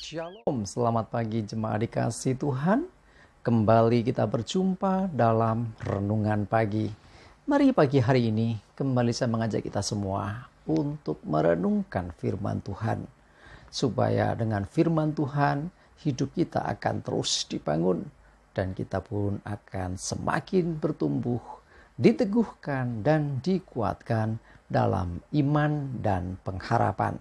Shalom, selamat pagi jemaat dikasih Tuhan. Kembali kita berjumpa dalam renungan pagi. Mari pagi hari ini kembali saya mengajak kita semua untuk merenungkan firman Tuhan. Supaya dengan firman Tuhan hidup kita akan terus dibangun. Dan kita pun akan semakin bertumbuh, diteguhkan dan dikuatkan dalam iman dan pengharapan.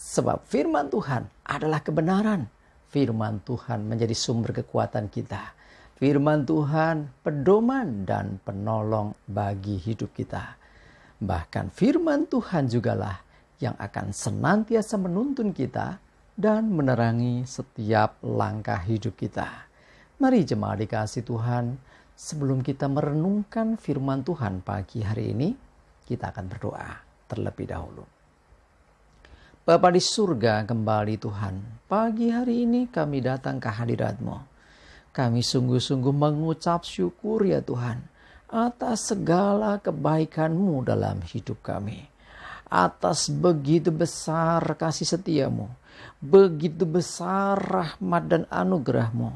Sebab firman Tuhan adalah kebenaran. Firman Tuhan menjadi sumber kekuatan kita. Firman Tuhan pedoman dan penolong bagi hidup kita. Bahkan firman Tuhan jugalah yang akan senantiasa menuntun kita dan menerangi setiap langkah hidup kita. Mari jemaat dikasih Tuhan, sebelum kita merenungkan firman Tuhan pagi hari ini, kita akan berdoa terlebih dahulu. Bapa di surga, kembali Tuhan, pagi hari ini kami datang ke hadirat-Mu. Kami sungguh-sungguh mengucap syukur ya Tuhan, atas segala kebaikan-Mu dalam hidup kami. Atas begitu besar kasih setia-Mu, begitu besar rahmat dan anugerah-Mu,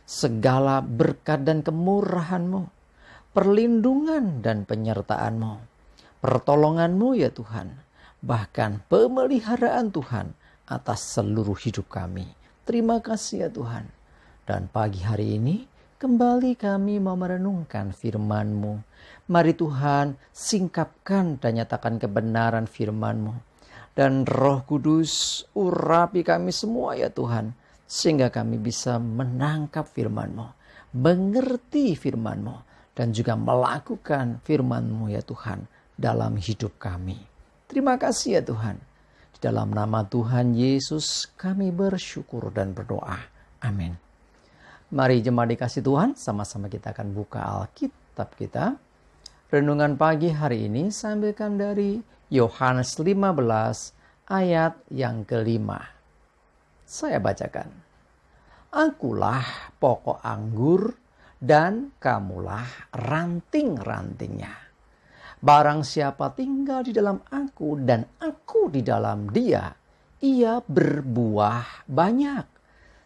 segala berkat dan kemurahan-Mu, perlindungan dan penyertaan-Mu, pertolongan-Mu ya Tuhan, bahkan pemeliharaan Tuhan atas seluruh hidup kami. Terima kasih ya Tuhan. Dan pagi hari ini kembali kami mau merenungkan firman-Mu. Mari Tuhan singkapkan dan nyatakan kebenaran firman-Mu. Dan Roh Kudus urapi kami semua ya Tuhan. Sehingga kami bisa menangkap firman-Mu, mengerti firman-Mu, dan juga melakukan firman-Mu ya Tuhan dalam hidup kami. Terima kasih ya Tuhan. Di dalam nama Tuhan Yesus kami bersyukur dan berdoa. Amin. Mari jemaat dikasih Tuhan, sama-sama kita akan buka Alkitab kita. Renungan pagi hari ini saya ambilkan dari Yohanes 15 ayat yang kelima. Saya bacakan. Akulah pokok anggur dan kamulah ranting-rantingnya. Barang siapa tinggal di dalam aku dan aku di dalam dia, ia berbuah banyak.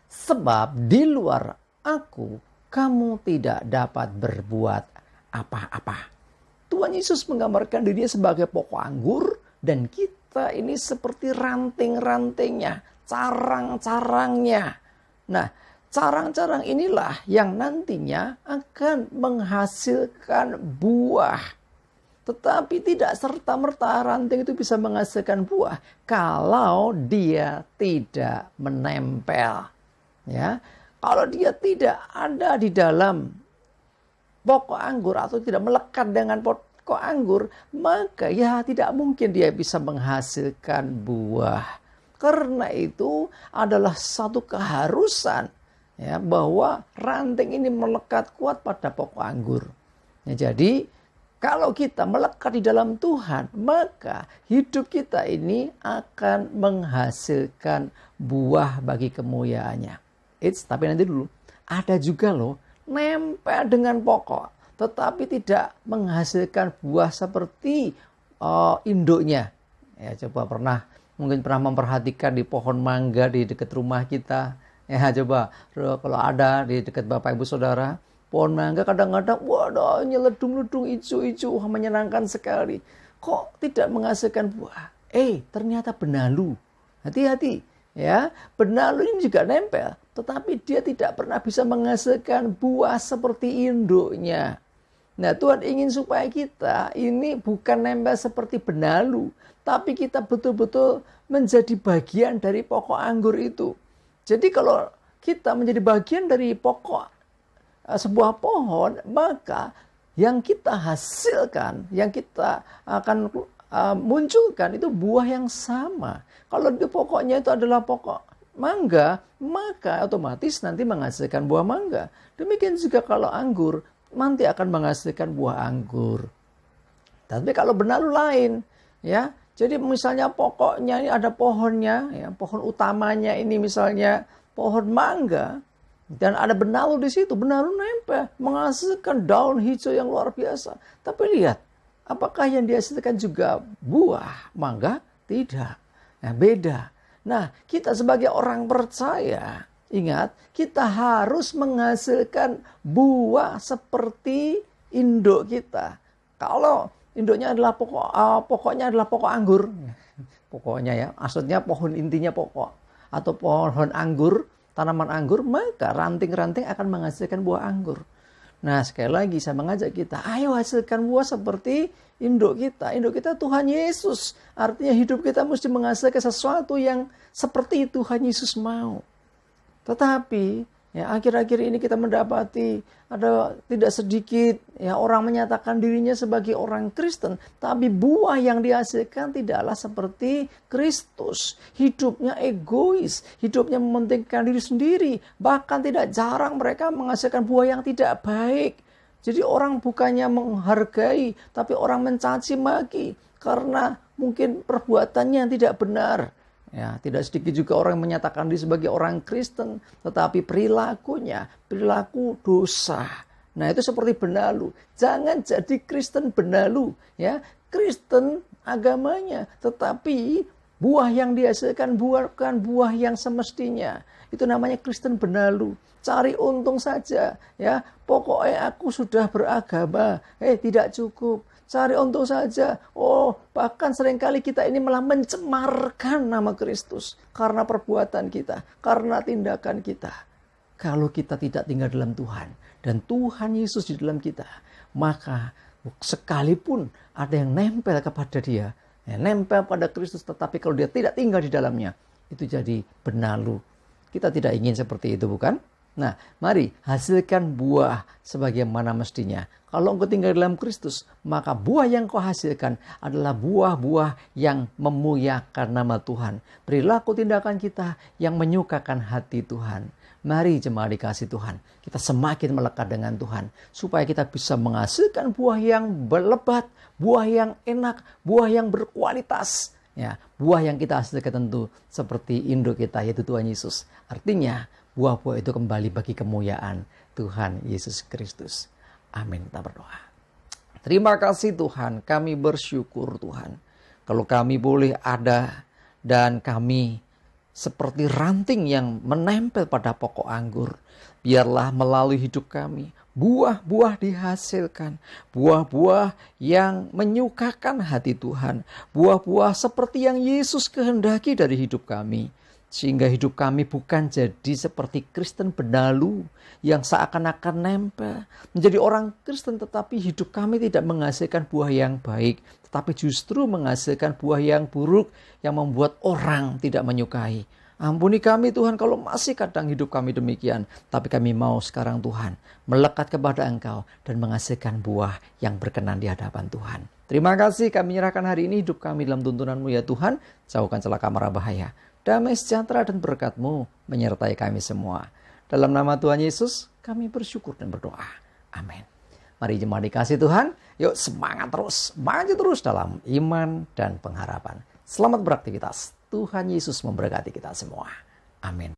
Sebab di luar aku, kamu tidak dapat berbuat apa-apa. Tuhan Yesus menggambarkan dirinya sebagai pokok anggur dan kita ini seperti ranting-rantingnya, carang-carangnya. Nah, carang-carang inilah yang nantinya akan menghasilkan buah. Tetapi tidak serta-merta ranting itu bisa menghasilkan buah kalau dia tidak menempel. Ya, kalau dia tidak ada di dalam pokok anggur atau tidak melekat dengan pokok anggur, maka ya tidak mungkin dia bisa menghasilkan buah. Karena itu adalah satu keharusan ya, bahwa ranting ini melekat kuat pada pokok anggur. Ya, jadi kalau kita melekat di dalam Tuhan, maka hidup kita ini akan menghasilkan buah bagi kemuliaannya. Tapi nanti dulu, ada juga loh nempel dengan pokok, tetapi tidak menghasilkan buah seperti induknya. Ya, mungkin pernah memperhatikan di pohon mangga di dekat rumah kita. Ya, coba kalau ada di dekat Bapak Ibu Saudara, pohon mangga kadang-kadang waduh nyeledung-ledung hijau-hijau menyenangkan sekali. Kok tidak menghasilkan buah? Ternyata benalu. Hati-hati ya. Benalu ini juga nempel, tetapi dia tidak pernah bisa menghasilkan buah seperti induknya. Nah, Tuhan ingin supaya kita ini bukan nempel seperti benalu, tapi kita betul-betul menjadi bagian dari pokok anggur itu. Jadi kalau kita menjadi bagian dari pokok sebuah pohon, maka yang kita hasilkan, yang kita akan munculkan itu buah yang sama. Kalau di pokoknya itu adalah pokok mangga, maka otomatis nanti menghasilkan buah mangga. Demikian juga kalau anggur, nanti akan menghasilkan buah anggur. Tapi kalau benalu lain, ya. Jadi misalnya pokoknya ini ada pohonnya, ya, pohon utamanya ini misalnya pohon mangga. Dan ada benalu di situ, benalu nempel, menghasilkan daun hijau yang luar biasa. Tapi lihat, apakah yang dihasilkan juga buah mangga? Tidak. Nah, beda. Nah, kita sebagai orang percaya, ingat, kita harus menghasilkan buah seperti induk kita. Kalau induknya adalah pokoknya adalah pokok anggur, pokoknya ya, maksudnya pohon intinya pokok atau pohon anggur, tanaman anggur, maka ranting-ranting akan menghasilkan buah anggur. Nah, sekali lagi saya mengajak kita, ayo hasilkan buah seperti induk kita. Induk kita Tuhan Yesus. Artinya hidup kita mesti menghasilkan sesuatu yang seperti Tuhan Yesus mau. Tetapi ya, akhir-akhir ini kita mendapati ada tidak sedikit ya orang menyatakan dirinya sebagai orang Kristen, tapi buah yang dihasilkan tidaklah seperti Kristus. Hidupnya egois, hidupnya mementingkan diri sendiri, bahkan tidak jarang mereka menghasilkan buah yang tidak baik. Jadi orang bukannya menghargai, tapi orang mencaci maki karena mungkin perbuatannya yang tidak benar. Ya, tidak sedikit juga orang yang menyatakan diri sebagai orang Kristen, tetapi perilaku dosa. Nah, itu seperti benalu. Jangan jadi Kristen benalu, ya. Kristen agamanya, tetapi buah yang dihasilkan bukan buah yang semestinya. Itu namanya Kristen benalu. Cari untung saja, ya. Pokoknya aku sudah beragama, tidak cukup. Cari untung saja. Bahkan seringkali kita ini malah mencemarkan nama Kristus karena perbuatan kita, karena tindakan kita. Kalau kita tidak tinggal dalam Tuhan dan Tuhan Yesus di dalam kita, maka sekalipun ada yang nempel kepada dia, nempel pada Kristus, tetapi kalau dia tidak tinggal di dalamnya, itu jadi benalu. Kita tidak ingin seperti itu, bukan? Nah, mari hasilkan buah sebagaimana mestinya. Kalau engkau tinggal dalam Kristus, maka buah yang kau hasilkan adalah buah-buah yang memuliakan nama Tuhan. Perilaku tindakan kita yang menyukakan hati Tuhan. Mari jemaat dikasih Tuhan, kita semakin melekat dengan Tuhan, supaya kita bisa menghasilkan buah yang berlebat, buah yang enak, buah yang berkualitas. Ya, buah yang kita hasilkan tentu seperti induk kita, yaitu Tuhan Yesus. Artinya, buah-buah itu kembali bagi kemuliaan Tuhan Yesus Kristus. Amin. Kita berdoa. Terima kasih Tuhan, kami bersyukur Tuhan. Kalau kami boleh ada dan kami seperti ranting yang menempel pada pokok anggur. Biarlah melalui hidup kami, buah-buah dihasilkan. Buah-buah yang menyukakan hati Tuhan. Buah-buah seperti yang Yesus kehendaki dari hidup kami. Sehingga hidup kami bukan jadi seperti Kristen benalu yang seakan-akan nempel. Menjadi orang Kristen tetapi hidup kami tidak menghasilkan buah yang baik. Tetapi justru menghasilkan buah yang buruk yang membuat orang tidak menyukai. Ampuni kami Tuhan kalau masih kadang hidup kami demikian. Tapi kami mau sekarang Tuhan melekat kepada Engkau dan menghasilkan buah yang berkenan di hadapan Tuhan. Terima kasih kami menyerahkan hari ini hidup kami dalam tuntunan-Mu ya Tuhan. Jauhkan celaka mara bahaya. Damai sejahtera dan berkat-Mu menyertai kami semua. Dalam nama Tuhan Yesus, kami bersyukur dan berdoa. Amin. Mari jemaat dikasih Tuhan, yuk semangat terus, maju terus dalam iman dan pengharapan. Selamat beraktivitas. Tuhan Yesus memberkati kita semua. Amin.